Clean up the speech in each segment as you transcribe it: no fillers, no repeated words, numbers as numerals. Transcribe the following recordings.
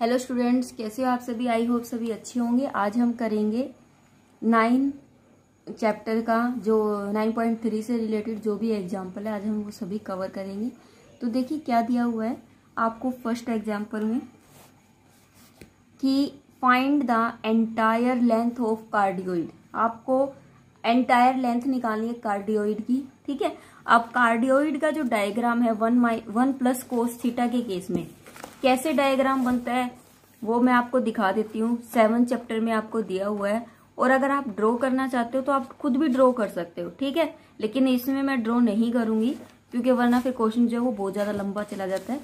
Hello students, कैसे हो आप सभी। आई होप सभी अच्छे होंगे। आज हम करेंगे 9 चैप्टर का जो 9.3 से रिलेटेड जो भी एग्जाम्पल है, आज हम वो सभी कवर करेंगे। तो देखिए क्या दिया हुआ है आपको फर्स्ट एग्जाम्पल में कि find the entire length of cardioid. आपको एंटायर लेंथ निकालनी है कार्डियोइड की, ठीक है। अब कार्डियोइड का जो डायग्राम है 1 प्लस कोस थीटा के केस में कैसे डायग्राम बनता है वो मैं आपको दिखा देती हूँ। 7 चैप्टर में आपको दिया हुआ है, और अगर आप ड्रॉ करना चाहते हो तो आप खुद भी ड्रॉ कर सकते हो, ठीक है। लेकिन इसमें मैं ड्रॉ नहीं करूंगी क्योंकि वरना फिर क्वेश्चन जो है वो बहुत ज्यादा लंबा चला जाता है।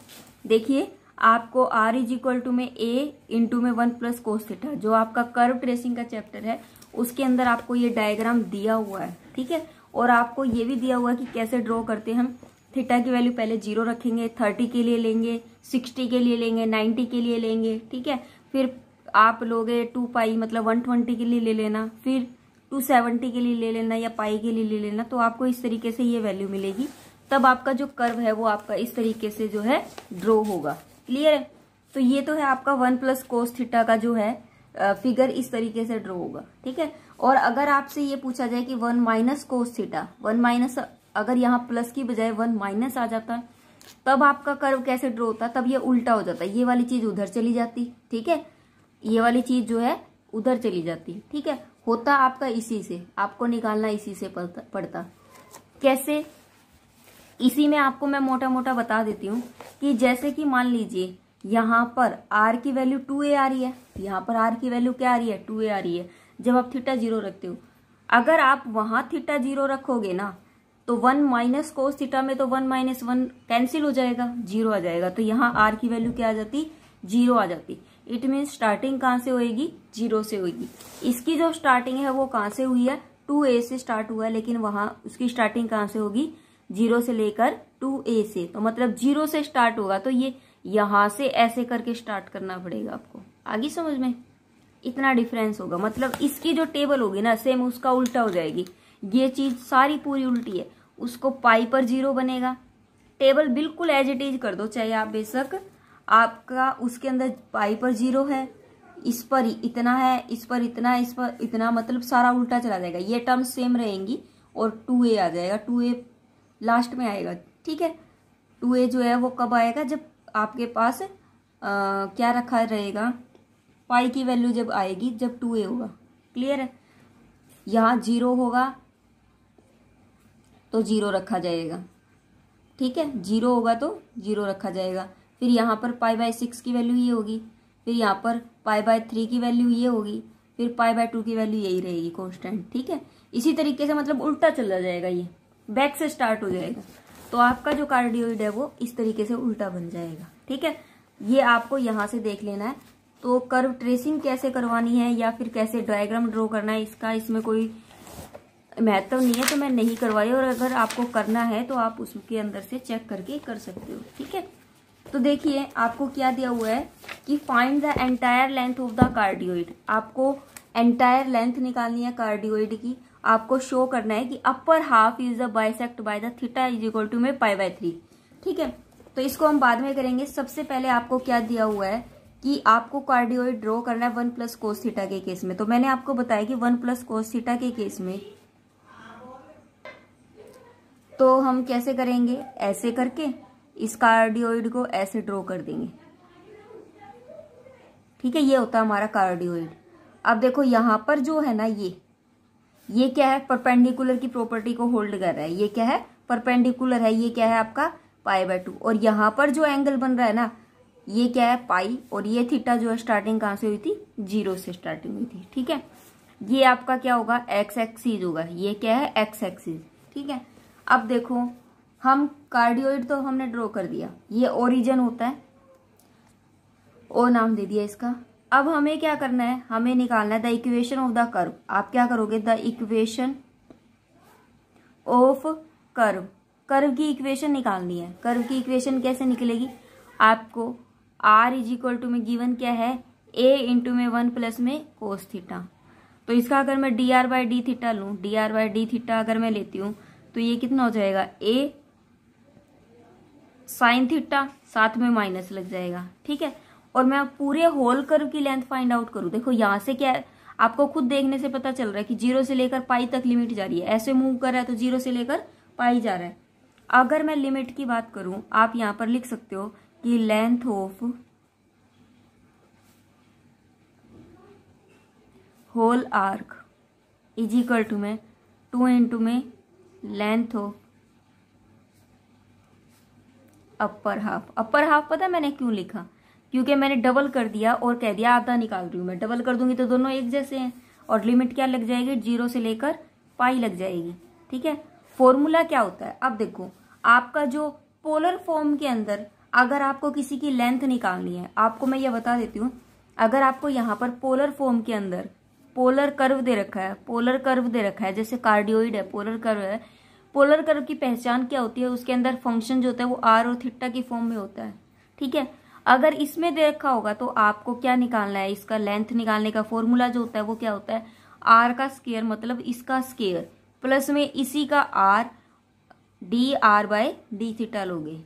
देखिए आपको R इज इक्वल टू में A इंटू में 1 प्लस कोस थीटा, जो आपका कर्व ट्रेसिंग का चैप्टर है उसके अंदर आपको ये डायग्राम दिया हुआ है, ठीक है। और आपको ये भी दिया हुआ है कि कैसे ड्रॉ करते हैं। हम थीटा की वैल्यू पहले 0 रखेंगे, 30 के लिए लेंगे, 60 के लिए लेंगे, 90 के लिए लेंगे, ठीक है। फिर आप लोगे 2 पाई मतलब 120 के लिए ले लेना, फिर 270 के लिए ले लेना या पाई के लिए ले लेना। तो आपको इस तरीके से ये वैल्यू मिलेगी, तब आपका जो कर्व है वो आपका इस तरीके से जो है ड्रॉ होगा। क्लियर है। तो ये तो है आपका 1 प्लस कोस थीटा का जो है फिगर इस तरीके से ड्रॉ होगा, ठीक है। और अगर आपसे ये पूछा जाए कि 1 माइनस कोस थीटा, 1 माइनस, अगर यहाँ प्लस की बजाय 1 माइनस आ जाता है तब आपका कर्व कैसे ड्रॉ होता, तब ये उल्टा हो जाता है। ये वाली चीज उधर चली जाती, ठीक है। ये वाली चीज जो है उधर चली जाती, ठीक है। होता आपका इसी से, आपको निकालना इसी से पड़ता। कैसे, इसी में आपको मैं मोटा मोटा बता देती हूँ कि जैसे कि मान लीजिए यहाँ पर R की वैल्यू 2a आ रही है, यहाँ पर R की वैल्यू क्या आ रही है, 2a आ रही है। जब आप थीटा 0 रखते हो, अगर आप वहां थीटा 0 रखोगे ना तो 1 माइनस कोस थीटा में तो 1 माइनस 1 कैंसिल हो जाएगा, 0 आ जाएगा। तो यहाँ R की वैल्यू क्या आ जाती, 0 आ जाती। इट मीन स्टार्टिंग कहाँ से होएगी, 0 से होगी। इसकी जो स्टार्टिंग है वो कहाँ से हुई है, 2a से स्टार्ट हुआ है, लेकिन वहां उसकी स्टार्टिंग कहाँ से होगी, 0 से लेकर 2a से। तो मतलब 0 से स्टार्ट होगा, तो ये यहां से ऐसे करके स्टार्ट करना पड़ेगा आपको। आगे समझ में, इतना डिफरेंस होगा। मतलब इसकी जो टेबल होगी ना सेम उसका उल्टा हो जाएगी। ये चीज सारी पूरी उल्टी है। उसको पाई पर 0 बनेगा, टेबल बिल्कुल एज इट इज कर दो, चाहे आप बेशक आपका उसके अंदर पाई पर 0 है, इस पर इतना है, इस पर इतना है, इस पर इतना, मतलब सारा उल्टा चला जाएगा। ये टर्म सेम रहेंगी और 2a आ जाएगा, 2a लास्ट में आएगा, ठीक है। 2a जो है वो कब आएगा, जब आपके पास क्या रखा रहेगा, पाई की वैल्यू जब आएगी, जब 2a होगा। क्लियर है। यहाँ 0 होगा तो 0 रखा जाएगा, ठीक है। 0 होगा तो 0 रखा जाएगा। फिर यहाँ पर पाई बाय 6 की वैल्यू ये होगी, फिर यहाँ पर पाई बाय 3 की वैल्यू ये होगी, फिर पाई बाय 2 की वैल्यू यही रहेगी कांस्टेंट, ठीक है। इसी तरीके से मतलब उल्टा चला जाएगा, ये बैक से स्टार्ट हो जाएगा। तो आपका जो कार्डियोइड है वो इस तरीके से उल्टा बन जाएगा, ठीक है। ये आपको यहाँ से देख लेना है। तो कर्व ट्रेसिंग कैसे करवानी है या फिर कैसे डायग्राम ड्रॉ करना है, इसका इसमें कोई महत्व नहीं है, तो मैं नहीं करवाई। और अगर आपको करना है तो आप उसके अंदर से चेक करके कर सकते हो, ठीक है। तो देखिए आपको क्या दिया हुआ है कि find the entire length of the cardioid. आपको एंटायर लेंथ निकालनी है कार्डियोइड की। आपको शो करना है कि upper half is the bisect by the theta is equal to में पाई बाय 3, ठीक है। तो इसको हम बाद में करेंगे। सबसे पहले आपको क्या दिया हुआ है कि आपको कार्डियोइड ड्रॉ करना है 1 प्लस कोस थीटा के केस में। तो मैंने आपको बताया कि 1 प्लस कोस थीटा के केस में तो हम कैसे करेंगे, ऐसे करके इस कार्डियोइड को ऐसे ड्रॉ कर देंगे, ठीक है। ये होता है हमारा कार्डियोइड। अब देखो यहाँ पर जो है ना, ये क्या है, परपेंडिकुलर की प्रॉपर्टी को होल्ड कर रहा है। ये क्या है, परपेंडिकुलर है। ये क्या है आपका पाई बाय 2। और यहाँ पर जो एंगल बन रहा है ना, ये क्या है पाई, और ये थीटा जो है स्टार्टिंग कहाँ से हुई थी, 0 से स्टार्टिंग हुई थी, ठीक है। ये आपका क्या होगा, एक्स एक्सिस होगा। ये क्या है, एक्स एक्सिस, ठीक है। अब देखो हम कार्डियोइड तो हमने ड्रॉ कर दिया, ये ओरिजिन होता है, ओ नाम दे दिया इसका। अब हमें क्या करना है, हमें निकालना है the equation of the curve. आप क्या करोगे, the equation of curve. Curve की इक्वेशन निकालनी है। कर्व की इक्वेशन कैसे निकलेगी, आपको R इज इक्वल टू में गिवन क्या है, a इंटू में 1 प्लस में कोस थीटा। तो इसका अगर मैं dr बाय डी थीटा लूँ, dr बाय डी थीटा अगर मैं लेती हूँ तो ये कितना हो जाएगा, a साइन थीटा, साथ में माइनस लग जाएगा, ठीक है। और मैं पूरे होल कर्व की लेंथ फाइंड आउट करूं, देखो यहाँ से क्या है, आपको खुद देखने से पता चल रहा है कि 0 से लेकर पाई तक लिमिट जा रही है, ऐसे मूव कर रहा है तो 0 से लेकर पाई जा रहा है। अगर मैं लिमिट की बात करूं, आप यहाँ पर लिख सकते हो कि length of whole arc is equal to में 2 इंटू में length of upper half. Upper half पता है मैंने क्यों लिखा, क्योंकि मैंने डबल कर दिया और कह दिया आधा निकाल रही हूं मैं, डबल कर दूंगी तो दोनों एक जैसे हैं और लिमिट क्या लग जाएगी, 0 से लेकर पाई लग जाएगी। ठीक है, फॉर्मूला क्या होता है, अब देखो आपका जो पोलर फॉर्म के अंदर अगर आपको किसी की लेंथ निकालनी है, आपको मैं ये बता देती हूँ, अगर आपको यहाँ पर पोलर फॉर्म के अंदर पोलर कर्व दे रखा है, पोलर कर्व दे रखा है, जैसे कार्डियोइड है, पोलर कर्व है, पोलर कर्व की पहचान क्या होती है, उसके अंदर फंक्शन जो होता है वो आर और थीटा की फॉर्म में होता है। ठीक है, अगर इसमें दे रखा होगा तो आपको क्या निकालना है, इसका लेंथ निकालने का फॉर्मूला जो होता है वो क्या होता है, आर का स्क्वायर मतलब इसका स्क्वायर प्लस में इसी का R, D R by D theta लोगे।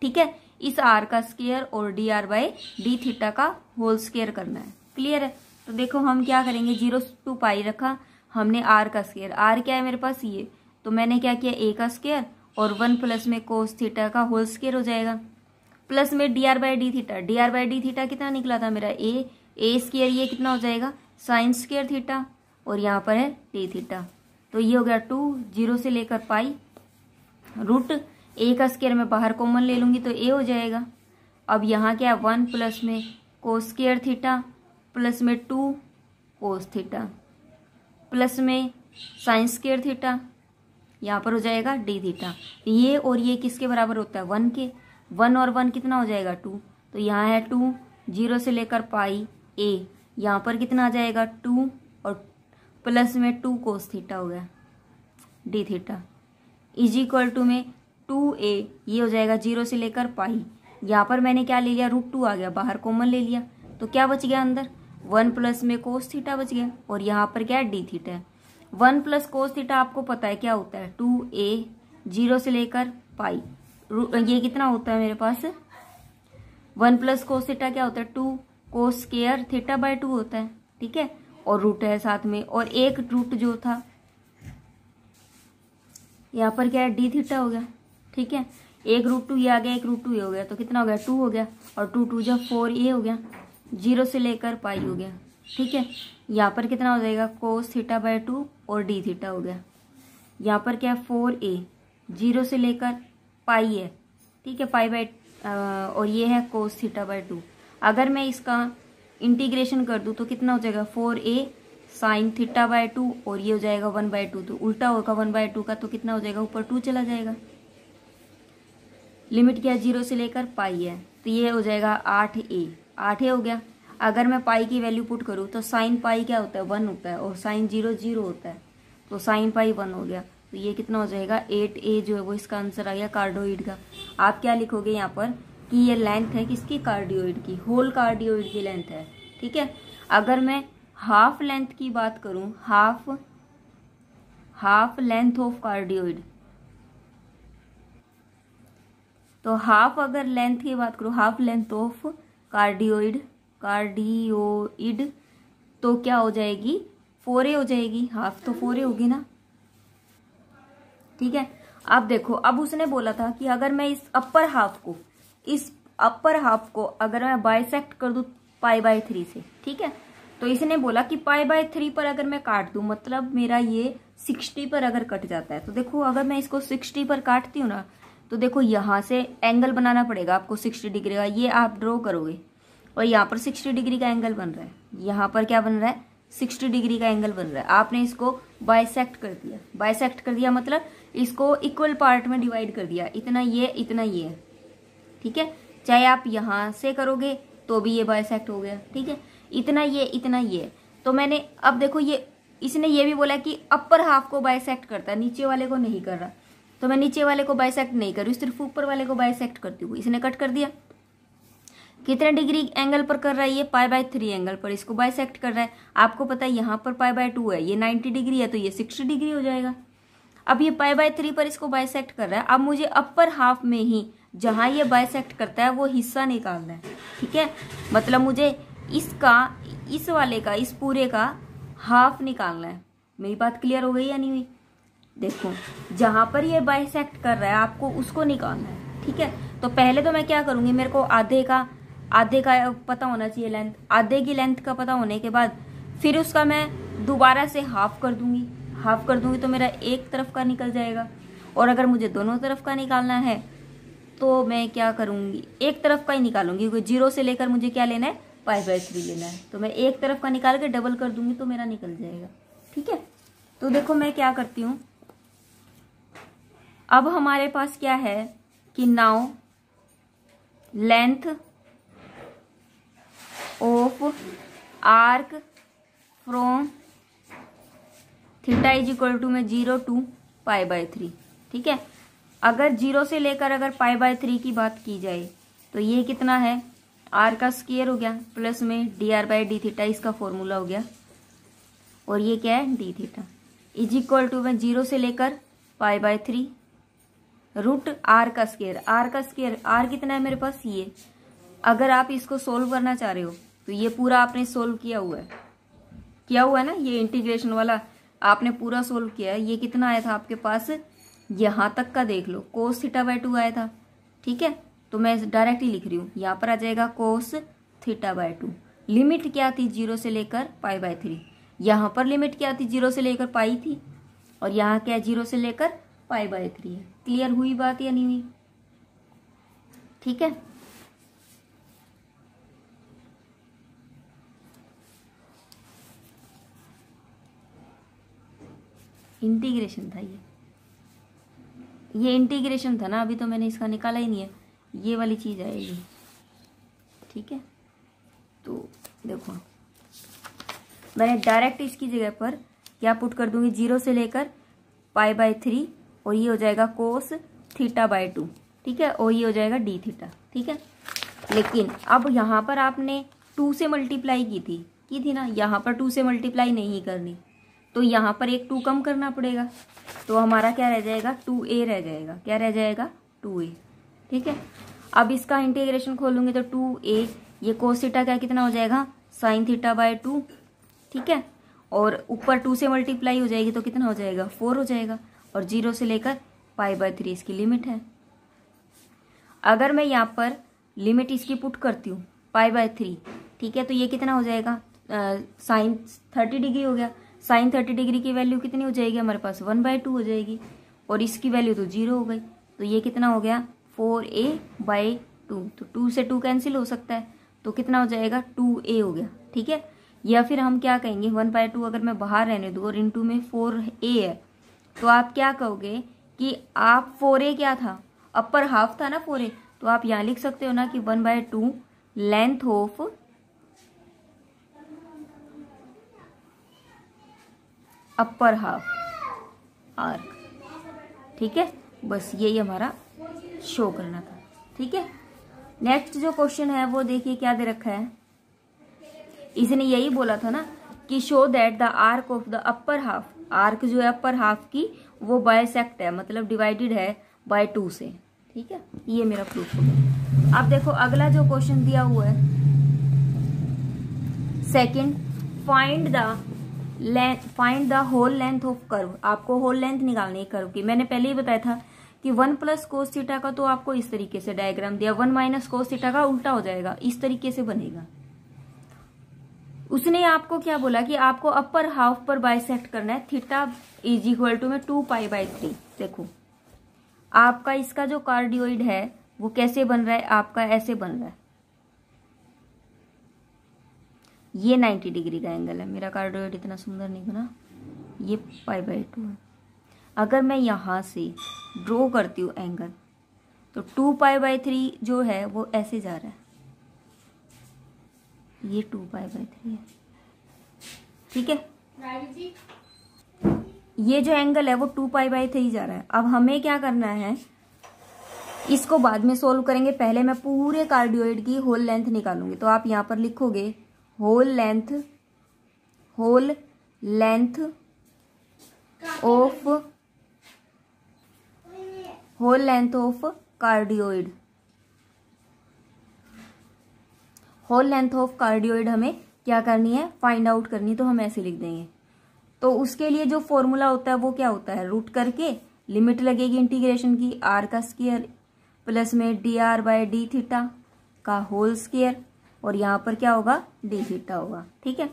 ठीक है, इस आर का स्क्वायर और D R by D theta का होल स्क्वायर करना है। क्लियर है, तो देखो हम क्या करेंगे, 0 टू पाई रखा हमने, आर का स्क्वायर, आर क्या है मेरे पास ये, तो मैंने क्या किया ए का स्क्वायर और 1 प्लस में कोस थीटा का होल स्क्वायर हो जाएगा, प्लस में D R by D theta, D R by D theta कितना निकला था मेरा ए स्क्वायर, ये कितना हो जाएगा साइन स्क्वायर थीटा और यहाँ पर है डी थीटा, तो ये हो गया 2, 0 से लेकर पाई, रूट ए का स्क्वायर में बाहर कॉमन ले लूंगी तो ए हो जाएगा। अब यहाँ क्या है 1 प्लस में कोस स्क्वायर थीटा प्लस में 2 कोस थीटा प्लस में साइन स्क्वायर थीटा, यहाँ पर हो जाएगा डी थीटा। ये और ये किसके बराबर होता है 1 के, 1 और 1 कितना हो जाएगा 2, तो यहाँ है 2, 0 से लेकर पाई ए, यहाँ पर कितना आ जाएगा 2 और प्लस में 2 कोस थीटा हो गया D theta is equal to में 2a, ये हो जाएगा 0 से लेकर पाई, यहाँ पर मैंने क्या ले लिया √2 आ गया, बाहर कॉमन ले लिया तो क्या बच गया अंदर 1 प्लस में कोस थीटा बच गया और यहाँ पर क्या है डी थीटा है। 1 प्लस कोस थीटा आपको पता है क्या होता है 2a, 0 से लेकर पाई, ये कितना होता है मेरे पास 1 प्लस कोस थीटा क्या होता है 2 कोस स्क्वायर थीटा बाय 2 होता है। ठीक है, और रूट है साथ में और एक रूट जो था यहाँ पर क्या है डी थीटा हो गया। ठीक है, एक √2 ये आ गया, एक √2 ये हो गया, तो कितना हो गया 2 हो गया और 2 2 जब 4 ये हो गया, 0 से लेकर पाई हो गया। ठीक है, यहाँ पर कितना हो जाएगा कोस थीटा बाय 2 और डी थीटा हो गया, यहाँ पर क्या है 4a, 0 से लेकर पाई है। ठीक है, पाई बाय और ये है कोस थीटा बाय 2। अगर मैं इसका इंटीग्रेशन कर दूं तो कितना हो जाएगा 4a साइन थीटा बाय 2 और ये हो जाएगा 1/2, तो उल्टा होगा 1/2 का, तो कितना हो जाएगा ऊपर 2 चला जाएगा। लिमिट क्या है 0 से लेकर पाई है, तो ये हो जाएगा 8a हो गया। अगर मैं पाई की वैल्यू पुट करूँ तो साइन पाई क्या होता है 1 होता है और साइन 0 0 होता है, तो साइन पाई 1 हो गया, तो ये कितना हो जाएगा 8a जो है वो इसका आंसर आ गया कार्डियोइड का। आप क्या लिखोगे यहाँ पर कि ये लेंथ है किसकी, कार्डियोइड की, होल कार्डियोइड की लेंथ है। ठीक है, अगर मैं हाफ लेंथ की बात करूं, हाफ लेंथ ऑफ कार्डियोइड, तो हाफ अगर लेंथ की बात करूं, हाफ लेंथ ऑफ कार्डियोइड तो क्या हो जाएगी 4a हो जाएगी, हाफ तो 4a होगी ना। ठीक है, अब देखो, अब उसने बोला था कि अगर मैं इस अपर हाफ को अगर मैं बाइसेक्ट कर दूं π/3 से, ठीक है, तो इसने बोला कि π/3 पर अगर मैं काट दूं, मतलब मेरा ये 60 पर अगर कट जाता है, तो देखो अगर मैं इसको 60 पर काटती हूँ ना, तो देखो यहाँ से एंगल बनाना पड़ेगा आपको 60 डिग्री का, ये आप ड्रॉ करोगे और यहाँ पर 60 डिग्री का एंगल बन रहा है, यहाँ पर क्या बन रहा है 60 डिग्री का एंगल बन रहा है। आपने इसको बाइसेक्ट कर दिया मतलब इसको इक्वल पार्ट में डिवाइड कर दिया, इतना ये इतना ये, ठीक है, चाहे आप यहाँ से करोगे तो भी ये बाइसेक्ट हो गया। ठीक है, इतना ये, तो मैंने अब देखो इसने ये भी बोला कि अपर हाफ को बाइसेक्ट करता है, नीचे वाले को नहीं कर रहा, तो मैं नीचे वाले को बाइसेक्ट नहीं कर रही, सिर्फ ऊपर वाले को बाइसेक्ट करती हूँ। इसने कट कर दिया, कितने डिग्री एंगल पर कर रहा है ये π/3 एंगल पर इसको बाइसेक्ट कर रहा है। आपको पता है यहाँ पर π/2 है, ये 90 डिग्री है, तो ये 60 डिग्री हो जाएगा। अब ये π/3 पर इसको बाइसेक्ट कर रहा है। अब मुझे अपर हाफ में ही जहाँ ये बाइसेक्ट करता है वो हिस्सा निकालना है। ठीक है, मतलब मुझे इसका, इस वाले का, इस पूरे का हाफ निकालना है। मेरी बात क्लियर हो गई या नहीं हुई? देखो, जहां पर ये बाइसेक्ट कर रहा है आपको उसको निकालना है। ठीक है, तो पहले तो मैं क्या करूंगी, मेरे को आधे का पता होना चाहिए लेंथ। आधे की लेंथ का पता होने के बाद फिर उसका मैं दोबारा से हाफ कर दूंगी। हाफ कर दूंगी तो मेरा एक तरफ का निकल जाएगा। और अगर मुझे दोनों तरफ का निकालना है तो मैं क्या करूंगी, एक तरफ का ही निकालूंगी, क्योंकि 0 से लेकर मुझे क्या लेना है, π/3 लेना है। तो मैं एक तरफ का निकाल के डबल कर दूंगी तो मेरा निकल जाएगा। ठीक है, तो देखो मैं क्या करती हूँ, अब हमारे पास क्या है कि now length of arc from theta is equal to में 0 to π/3। ठीक है, अगर 0 से लेकर अगर π/3 की बात की जाए तो ये कितना है, आर का स्क्वायर हो गया प्लस में dr/d थीटा, इसका फॉर्मूला हो गया। और ये क्या है, d theta is equal to में 0 से लेकर π/3 रूट आर का स्क्वायर। आर का स्क्वायर, आर कितना है मेरे पास, ये। अगर आप इसको सोल्व करना चाह रहे हो तो ये पूरा आपने सोल्व किया हुआ है ना, ये इंटीग्रेशन वाला आपने पूरा सोल्व किया है। ये कितना आया था आपके पास, यहां तक का देख लो, cos θ/2 आया था। ठीक है, तो मैं डायरेक्ट ही लिख रही हूँ, यहाँ पर आ जाएगा cos θ/2। लिमिट क्या थी, 0 से लेकर π/3। यहाँ पर लिमिट क्या थी, 0 से लेकर पाई थी, और यहाँ क्या है, 0 से लेकर π/3 है। क्लियर हुई बात या नहीं हुई? ठीक है, इंटीग्रेशन था ये इंटीग्रेशन था ना, अभी तो मैंने इसका निकाला ही नहीं है, ये वाली चीज आएगी। ठीक है, तो देखो मैंने डायरेक्ट इसकी जगह पर क्या पुट कर दूंगी, 0 से लेकर π/3, और ये हो जाएगा cos θ/2। ठीक है, और ये हो जाएगा d थीटा। ठीक है, लेकिन अब यहाँ पर आपने 2 से मल्टीप्लाई की थी ना, यहाँ पर 2 से मल्टीप्लाई नहीं करनी, तो यहाँ पर एक 2 कम करना पड़ेगा। तो हमारा क्या रह जाएगा, 2a रह जाएगा। क्या रह जाएगा, 2a। ठीक है, अब इसका इंटीग्रेशन खोलूंगे तो 2a, ये cos थीटा का कितना हो जाएगा, sin θ/2। ठीक है, और ऊपर 2 से मल्टीप्लाई हो जाएगी तो कितना हो जाएगा, 4 हो जाएगा। और 0 से लेकर π/3 इसकी लिमिट है। अगर मैं यहाँ पर लिमिट इसकी पुट करती हूँ π/3, ठीक है, तो ये कितना हो जाएगा, sin 30 डिग्री हो गया। sin 30 डिग्री की वैल्यू कितनी हो जाएगी हमारे पास, 1/2 हो जाएगी, और इसकी वैल्यू तो 0 हो गई। तो ये कितना हो गया, 4a/2। तो 2 से 2 कैंसिल हो सकता है, तो कितना हो जाएगा, 2a हो गया। ठीक है, या फिर हम क्या कहेंगे, 1/2 अगर मैं बाहर रहने दूँ और इंटू में 4a है, तो आप क्या कहोगे कि आप 4a क्या था, अपर हाफ था ना 4a, तो आप यहाँ लिख सकते हो ना कि 1/2 length of upper half arc. ठीक है, बस यही हमारा शो करना था। ठीक है, नेक्स्ट जो क्वेश्चन है वो देखिए क्या दे रखा है। इसने यही बोला था ना कि show that the arc of the upper half, arc जो है अपर हाफ की वो बाइसेक्ट है, मतलब डिवाइडेड है बाय 2 से। ठीक है, ये मेरा प्रूफ हो गया। अब देखो अगला जो क्वेश्चन दिया हुआ है, second, find the whole length of curve. आपको होल लेंथ निकालनी है कर्व की। मैंने पहले ही बताया था कि 1 + cos थीटा का तो आपको इस तरीके से डायग्राम दिया, 1 - cos थीटा का उल्टा हो जाएगा, इस तरीके से बनेगा। उसने आपको क्या बोला कि आपको अपर हाफ पर बाइसेक्ट करना है, थीटा इज इक्वल टू में 2π/3। देखो आपका इसका जो कार्डियोइड है वो कैसे बन रहा है, आपका ऐसे बन रहा है, ये 90 डिग्री का एंगल है। मेरा कार्डियोइड इतना सुंदर नहीं बना, ये π/2 है। अगर मैं यहां से ड्रॉ करती हूँ एंगल, तो 2π/3 जो है वो ऐसे जा रहा है, ये 2π/3 है। ठीक है, ये जो एंगल है वो 2π/3 जा रहा है। अब हमें क्या करना है, इसको बाद में सोल्व करेंगे, पहले मैं पूरे कार्डियोइड की होल लेंथ निकालूंगी। तो आप यहां पर लिखोगे whole length of cardioid. Whole length of cardioid हमें क्या करनी है, फाइंड आउट करनी है, तो हम ऐसे लिख देंगे। तो उसके लिए जो फॉर्मूला होता है वो क्या होता है, रूट करके लिमिट लगेगी इंटीग्रेशन की, आर का स्क्वायर प्लस में D R by D theta का होल स्क्वायर, और यहाँ पर क्या होगा, डी थीटा होगा। ठीक है,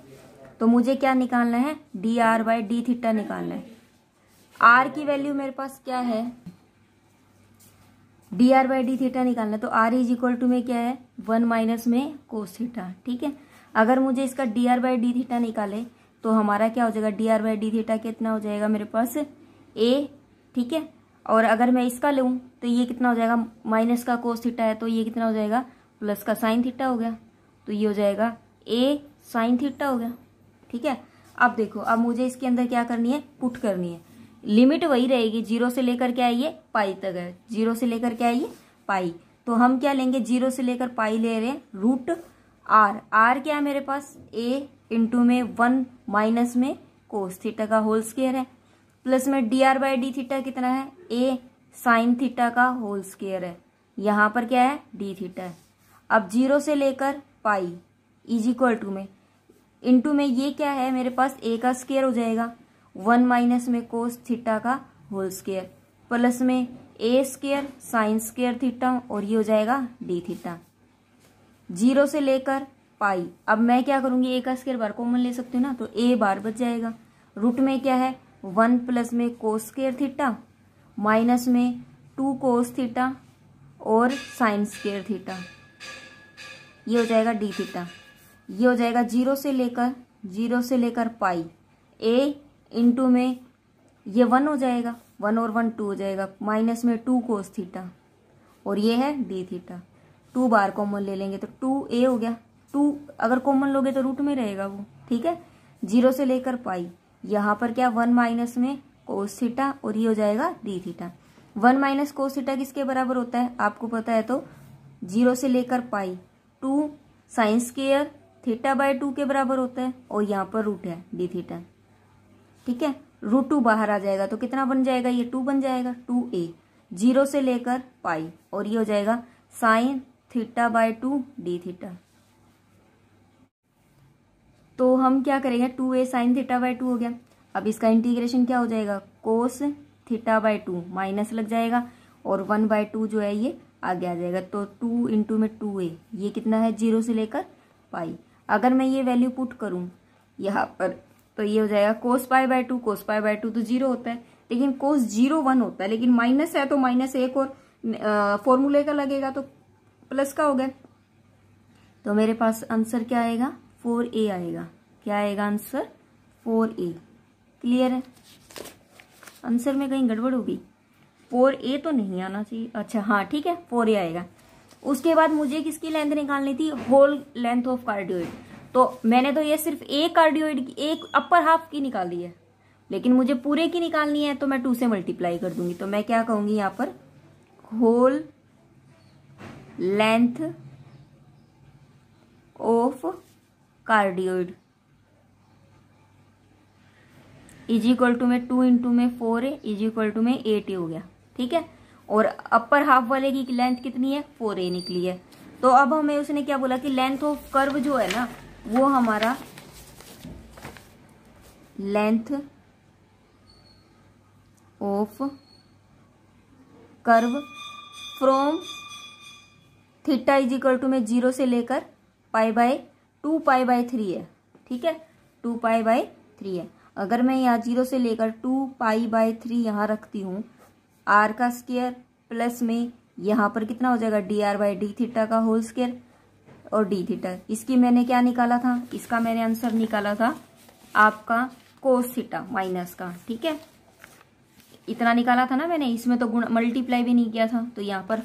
तो मुझे क्या निकालना है, D R by D theta निकालना है। आर की वैल्यू मेरे पास क्या है, D R by D theta निकालना है, तो आर इज इक्वल टू में क्या है, 1 माइनस में कोस थीटा। ठीक है, अगर मुझे इसका D R by D theta निकाले तो हमारा क्या हो जाएगा, D R by D theta कितना हो जाएगा मेरे पास ए। ठीक है, और अगर मैं इसका लूँ तो ये कितना हो जाएगा, माइनस का कोस थीटा है तो ये कितना हो जाएगा, प्लस का साइन थीटा हो गया, तो ये हो जाएगा ए साइन थीटा हो गया। ठीक है, अब देखो, अब मुझे इसके अंदर क्या करनी है, पुट करनी है। लिमिट वही रहेगी, 0 से लेकर क्या है, ये पाई तक है, 0 से लेकर क्या है, ये पाई। तो हम क्या लेंगे, 0 से लेकर पाई ले रहे हैं, रूट आर। आर क्या है मेरे पास, ए इंटू में 1 माइनस में कोस थीटा का होल स्क्वायर है, प्लस में D R by D theta कितना है, ए साइन थीटा का होल स्क्वायर है, यहाँ पर क्या है, डी थीटा है। अब 0 से लेकर पाई इज इक्वल टू में, इंटू में ये क्या है मेरे पास, ए का स्क्वायर हो जाएगा, 1 माइनस में कोस थीटा का होल स्क्वायर, प्लस में ए स्क्वायर साइन स्क्वायर थीटा, और ये हो जाएगा डी थीटा। 0 से लेकर पाई, अब मैं क्या करूंगी, ए का स्क्वायर बार कॉमन ले सकती हूँ ना, तो ए बार बच जाएगा। रूट में क्या है, 1 प्लस में कोस स्क्वायर थीटा माइनस में 2 कोस थीटा और साइन स्क्वायर थीटा, ये हो जाएगा डी थीटा। ये हो जाएगा 0 से लेकर पाई, ए इंटू में ये 1 हो जाएगा, 1 और 1 2 हो जाएगा, माइनस में 2 कोस थीटा, और ये है डी थीटा। 2 बार कॉमन ले लेंगे तो 2 ए हो गया, 2 अगर कॉमन लोगे तो रूट में रहेगा वो। ठीक है, 0 से लेकर पाई, यहाँ पर क्या 1 माइनस में कोस थीटा, और ये हो जाएगा D theta. 1 minus cos theta किसके बराबर होता है आपको पता है, तो 0 से लेकर पाई 2 साइन स्क्वायर थीटा बाय 2 के बराबर होता है, और यहाँ पर रूट है डी थीटा। ठीक है, रूट 2 बाहर आ जाएगा तो कितना बन जाएगा, ये 2 बन जाएगा, 2a। 0 से लेकर पाई, और ये हो जाएगा sine theta by 2 D theta. तो हम क्या करेंगे, 2a साइन थीटा बाय 2 हो गया। अब इसका इंटीग्रेशन क्या हो जाएगा, कोस थीटा बाय 2 माइनस लग जाएगा, और 1/2 जो है ये आगे आ जाएगा, तो 2 इंटू में 2a, ये कितना है 0 से लेकर पाई। अगर मैं ये वैल्यू पुट करूं यहाँ पर, तो ये हो जाएगा कोस pi by 2, cos pi by 2 तो 0 होता है, लेकिन कोस 0 1 होता है, लेकिन माइनस है तो माइनस एक और फॉर्मूले का लगेगा तो प्लस का हो गया। तो मेरे पास आंसर क्या आएगा, 4a आएगा। क्या आएगा आंसर, 4a। क्लियर है, आंसर में कहीं गड़बड़ होगी, 4a तो नहीं आना चाहिए। अच्छा हाँ ठीक है, 4a आएगा। उसके बाद मुझे किसकी लेंथ निकालनी थी, होल लेंथ ऑफ कार्डियोइड। तो मैंने तो ये सिर्फ एक कार्डियोइड की, एक अपर हाफ की निकाली है, लेकिन मुझे पूरे की निकालनी है तो मैं 2 से मल्टीप्लाई कर दूंगी। तो मैं क्या कहूंगी यहाँ पर, whole length of cardioid is equal to में 2 इंटू में 4a इज इक्वल टू में 8a हो गया। ठीक है, और अपर हाफ वाले की लेंथ कितनी है, 4a निकली है। तो अब हमें उसने क्या बोला कि लेंथ ऑफ कर्व जो है ना, वो हमारा length of curve from theta is equal to में 0 से लेकर पाई बाय 2 पाई बाय 3 है। ठीक है, 2 पाई बाय 3 है। अगर मैं यहाँ 0 से लेकर 2 पाई बाय 3 यहाँ रखती हूँ, आर का स्क्वायर प्लस में यहाँ पर कितना हो जाएगा, D R by D theta का होल स्क्वायर और डी थीटा। इसकी मैंने क्या निकाला था, इसका मैंने आंसर निकाला था आपका कोस थीटा माइनस का। ठीक है, इतना निकाला था ना मैंने, इसमें तो गुण मल्टीप्लाई भी नहीं किया था। तो यहाँ पर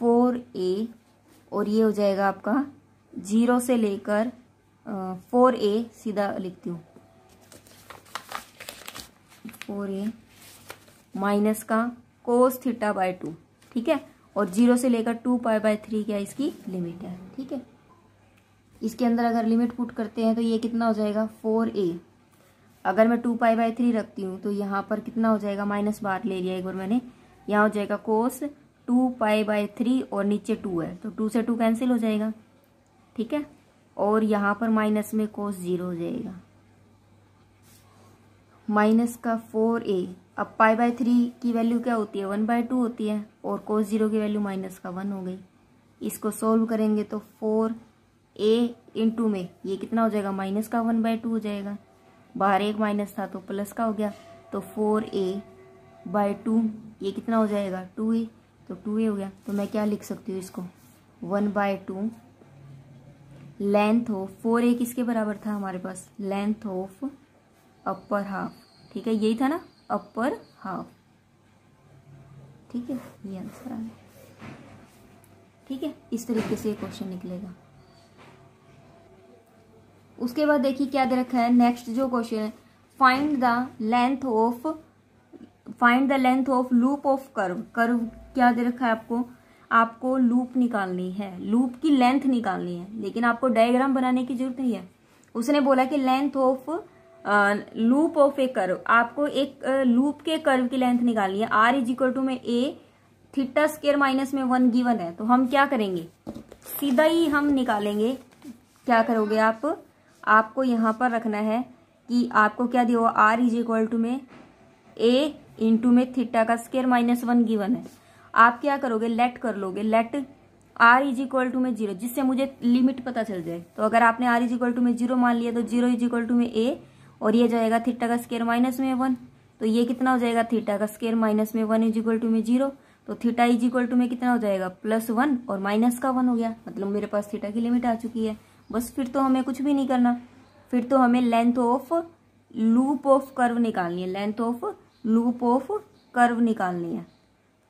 4a और ये हो जाएगा आपका 0 से लेकर 4a, सीधा लिखती हूँ 4a माइनस का कोस थीटा बाय 2। ठीक है, और 0 से लेकर 2 पाई बाय 3 क्या इसकी लिमिट है। ठीक है, इसके अंदर अगर लिमिट पुट करते हैं तो ये कितना हो जाएगा, 4a। अगर मैं 2 पाई बाय 3 रखती हूँ तो यहाँ पर कितना हो जाएगा, माइनस बार ले लिया एक बार मैंने, यहाँ हो जाएगा कोस 2π/3 और नीचे 2 है तो 2 से 2 कैंसिल हो जाएगा, ठीक है। और यहाँ पर माइनस में cos 0 हो जाएगा, माइनस का 4a। अब π/3 की वैल्यू क्या होती है, 1/2 होती है, और cos 0 की वैल्यू माइनस का 1 हो गई। इसको सोल्व करेंगे तो 4a इंटू में ये कितना हो जाएगा, माइनस का 1/2 हो जाएगा, बाहर एक माइनस था तो प्लस का हो गया, तो 4a/2 ये कितना हो जाएगा, 2a, तो 2a हो गया। तो मैं क्या लिख सकती हूँ इसको, 1/2 लेंथ ऑफ 4a किसके बराबर था हमारे पास, लेंथ ऑफ अपर हाफ, ठीक है, यही था ना, अपर हाफ, ठीक है, ये आंसर आ गया, ठीक है। इस तरीके से क्वेश्चन निकलेगा। उसके बाद देखिए क्या दे रखा है, नेक्स्ट जो क्वेश्चन है, find the length of loop of curve. Curve क्या दे रखा है आपको लूप निकालनी है, लूप की लेंथ निकालनी है, लेकिन आपको डायग्राम बनाने की जरूरत नहीं है। उसने बोला कि length of loop of A curve, आपको एक लूप के कर्व की लेंथ निकालनी है। r इज में a थीटा स्क्वायर माइनस में 1 गिवन है, तो हम क्या करेंगे, सीधा ही हम निकालेंगे। क्या करोगे आपको यहाँ पर रखना है कि आपको क्या दिया हुआ, r इज में a इंटू में थीटा का स्क्वायर माइनस 1 गिवन है। आप क्या करोगे, लेट कर लोगे, लेट r इज में 0, जिससे मुझे लिमिट पता चल जाए। तो अगर आपने r इज में 0 मान लिया तो 0 इज में a, और ये जाएगा थीटा का स्क्वायर माइनस में 1, तो ये कितना हो जाएगा, थीटा का स्क्वायर माइनस में 1 इज में 0, तो थीटा इज में कितना हो जाएगा, +1 और माइनस का 1 हो गया, मतलब मेरे पास थीटा की लिमिट आ चुकी है। बस फिर तो हमें कुछ भी नहीं करना, फिर तो हमें length of loop of curve निकालनी है, length of loop of curve निकालनी है।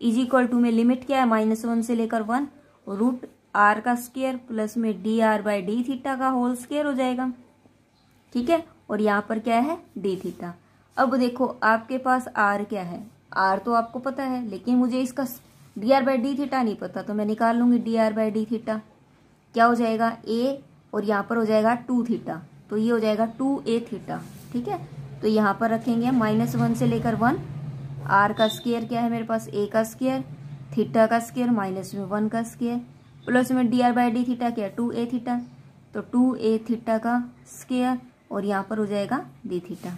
इज में लिमिट क्या है, -1 से लेकर 1, रूट r का स्क्वायर प्लस में dr/d थीटा का होल स्क्वायर हो जाएगा, ठीक है। और यहाँ पर क्या है, d थीटा। अब देखो आपके पास r क्या है, r तो आपको पता है, लेकिन मुझे इसका dr/d थीटा नहीं पता, तो मैं निकाल लूंगी dr/d थीटा। क्या हो जाएगा, a, और यहाँ पर हो जाएगा 2 थीटा, तो ये हो जाएगा 2a थीटा, ठीक है। तो यहाँ पर रखेंगे -1 से लेकर 1, r का स्क्वायर क्या है मेरे पास, a का स्क्वायर, थीटा का स्क्वायर माइनस में 1 का स्क्वायर, प्लस में dr/d थीटा क्या है, 2a थीटा, तो 2a थीटा का स्क्वायर, और यहाँ पर हो जाएगा d थीटा।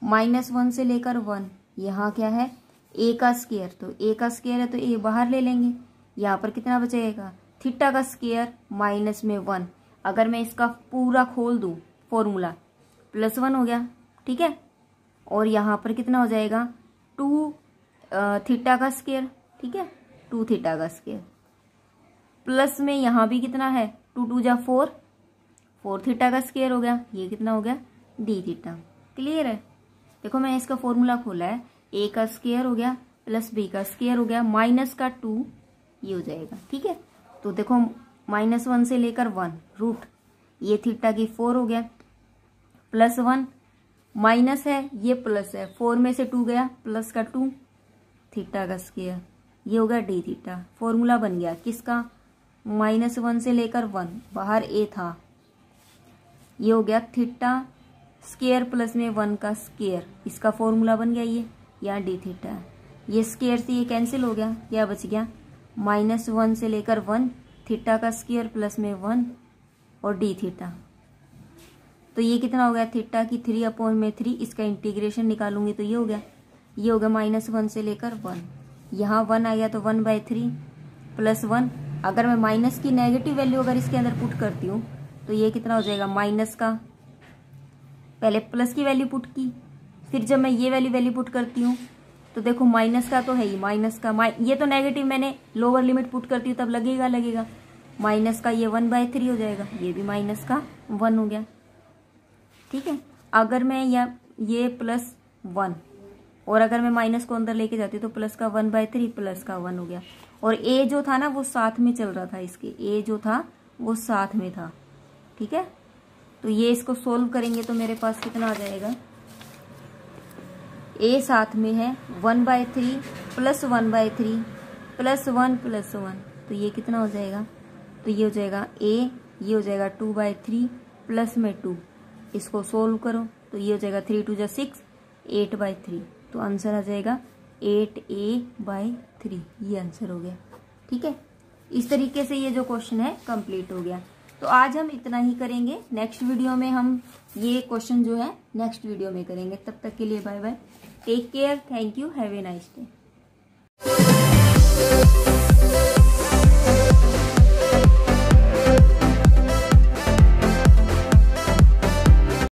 -1 से लेकर 1, यहाँ क्या है, a का स्क्वायर, तो a का स्क्वायर है तो a बाहर ले लेंगे, यहाँ पर कितना बचेगा, थीटा का स्क्वायर माइनस में 1। अगर मैं इसका पूरा खोल दूं फॉर्मूला, +1 हो गया, ठीक है। और यहाँ पर कितना हो जाएगा, 2 थीटा का स्क्वायर, ठीक है, 2 थीटा का स्क्वायर, प्लस में यहाँ भी कितना है, 2 2 जा 4 थीटा का स्क्वायर हो गया, ये कितना हो गया, d थीटा। क्लियर है। देखो मैं इसका फॉर्मूला खोला है, a का स्क्वायर हो गया प्लस b का स्क्वायर हो गया माइनस का 2, ये हो जाएगा, ठीक है। तो देखो -1 से लेकर 1, रूट ये थीटा की 4 हो गया, +1 माइनस है, ये प्लस है, 4 में से 2 गया, प्लस का 2 थीटा का स्क्वायर, ये हो गया d थीटा। फॉर्मूला बन गया किसका, -1 से लेकर 1, बाहर a था, ये हो गया थीटा स्क्वायर प्लस में 1 का स्क्वायर, इसका फॉर्मूला बन गया ये, यहाँ d थीटा। ये स्क्वायर से ये कैंसिल हो गया, क्या बच गया, -1 से लेकर 1, थीटा का स्क्वायर प्लस में 1 और d थीटा। तो ये कितना हो गया, थीटा की 3/3, इसका इंटीग्रेशन निकालूंगी तो ये हो गया, -1 से लेकर 1, यहाँ 1 आ गया तो 1/3 प्लस 1। अगर मैं माइनस की नेगेटिव वैल्यू अगर इसके अंदर पुट करती हूँ तो ये कितना हो जाएगा, माइनस का, पहले प्लस की वैल्यू पुट की, फिर जब मैं ये वैल्यू पुट करती हूँ तो देखो माइनस का तो है ही, माइनस का ये तो नेगेटिव मैंने लोअर लिमिट पुट करती हूँ तब लगेगा, माइनस का ये 1/3 हो जाएगा, ये भी माइनस का 1 हो गया, ठीक है। अगर मैं ये +1 और अगर मैं माइनस को अंदर लेके जाती हूँ तो प्लस का 1/3 प्लस का 1 हो गया, और a जो था ना वो साथ में चल रहा था, इसके a जो था वो साथ में था, ठीक है। तो ये इसको सोल्व करेंगे तो मेरे पास कितना आ जाएगा, a साथ में है 1/3 प्लस 1/3 प्लस 1 प्लस 1, तो ये कितना हो जाएगा, तो ये हो जाएगा a, ये हो जाएगा 2/3 प्लस में 2, इसको सोल्व करो तो ये हो जाएगा 3 2 जा 6, 8/3, तो आंसर आ जाएगा 8a/3, ये आंसर हो गया। ठीक है, इस तरीके से ये जो क्वेश्चन है कंप्लीट हो गया। तो आज हम इतना ही करेंगे, नेक्स्ट वीडियो में हम ये क्वेश्चन जो है नेक्स्ट वीडियो में करेंगे। तब तक के लिए bye bye, take care, thank you, have a nice day.